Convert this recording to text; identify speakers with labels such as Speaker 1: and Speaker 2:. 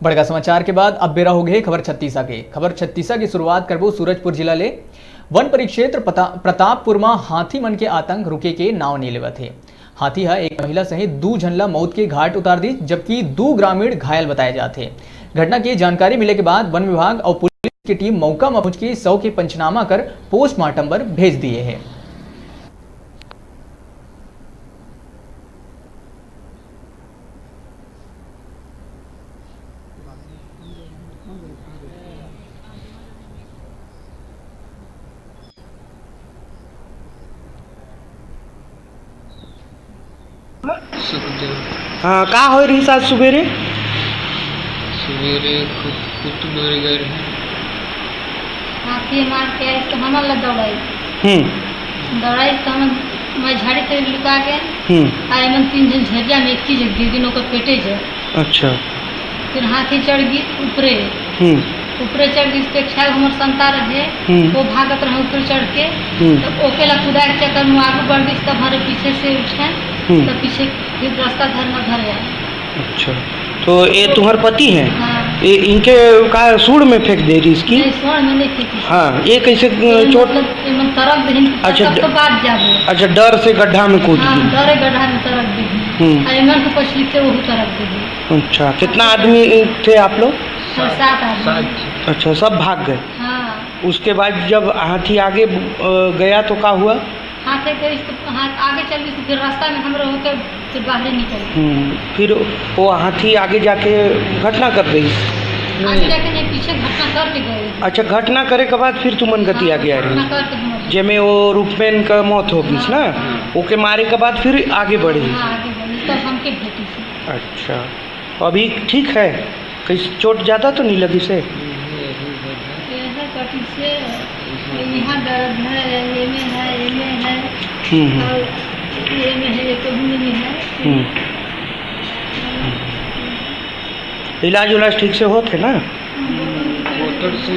Speaker 1: बड़का समाचार के बाद अब बेरा हो गए खबर छत्तीसा के। खबर छत्तीसा की शुरुआत करबो सूरजपुर जिला ले। वन परिक्षेत्र प्रतापपुर में हाथी मन के आतंक रुके के नाव नहीं लेवत है। हाथी है एक महिला सहित 2 जन ला मौत के घाट उतार दी, जबकि 2 ग्रामीण घायल बताए जाते। घटना की जानकारी मिले के बाद वन विभाग और पुलिस की टीम मौका में पहुंच के शव के पंचनामा कर पोस्टमार्टम पर भेज दिए हैं।
Speaker 2: हाँ, का हो रही आज सवेरे
Speaker 3: कुछ दूर गए
Speaker 4: हाथी मार के आए तो हम ला दौड़ाई तो हम मैं झाड़ी के लुका के आए मन 3 जन झरिया में एक चीज गिर गई ओकर पेटे जे।
Speaker 2: अच्छा।
Speaker 4: फिर हाथी चढ़ गई ऊपरे चढ़ गई पे छाल हमर संता रहे वो भागत रहे ऊपर चढ़ के तो ओके ला खुदा के चक्कर में आगे बढ़ गई तब हमारे पीछे से उठे तो पीछे फिर रास्ता धर में घर आए।
Speaker 2: अच्छा, तो ये तुम्हारे पति हैं?
Speaker 4: हाँ।
Speaker 2: ये इनके का सूढ़ में फेंक दे रही इसकी?
Speaker 4: नहीं, सूढ़ में नहीं फेंकी।
Speaker 2: हाँ, ये कैसे चोट?
Speaker 4: तरक दही।
Speaker 2: अच्छा,
Speaker 4: तो बात जाबो।
Speaker 2: अच्छा, डर से गड्ढा में कूद
Speaker 4: हाँ,
Speaker 2: गई।
Speaker 4: डरे गड्ढा में तरक दही। अयमन को पछली के वही तरक दही।
Speaker 2: अच्छा, कितना आदमी थे आप लोग?
Speaker 4: 7 आदमी।
Speaker 2: अच्छा, सब भाग गए?
Speaker 4: हाँ।
Speaker 2: उसके बाद जब हाथी आगे गया तो क्या हुआ?
Speaker 4: हाथी के आगे चल गई फिर रास्ता में हम होकर फिर बाहर निकल।
Speaker 2: फिर वो हाथी आगे जाके घटना कर रही?
Speaker 4: आगे जाके नहीं, पीछे घटना करके गए।
Speaker 2: अच्छा, घटना करे के बाद फिर तुमन गति आगे आ रही जेमे वो रूपमेन का मौत होगी ना? ओके मारे के बाद फिर आगे बढ़ी?
Speaker 4: तब हमके भेटी से।
Speaker 2: अच्छा, तो अभी ठीक है? कहीं चोट ज़्यादा तो नहीं लगी से?
Speaker 4: कटी से यहाँ दर्द है, ये में है, ये में है, और ये में है, ये कभी नहीं है।
Speaker 2: इलाज उलाज ठीक से होते ना?
Speaker 3: बोतल से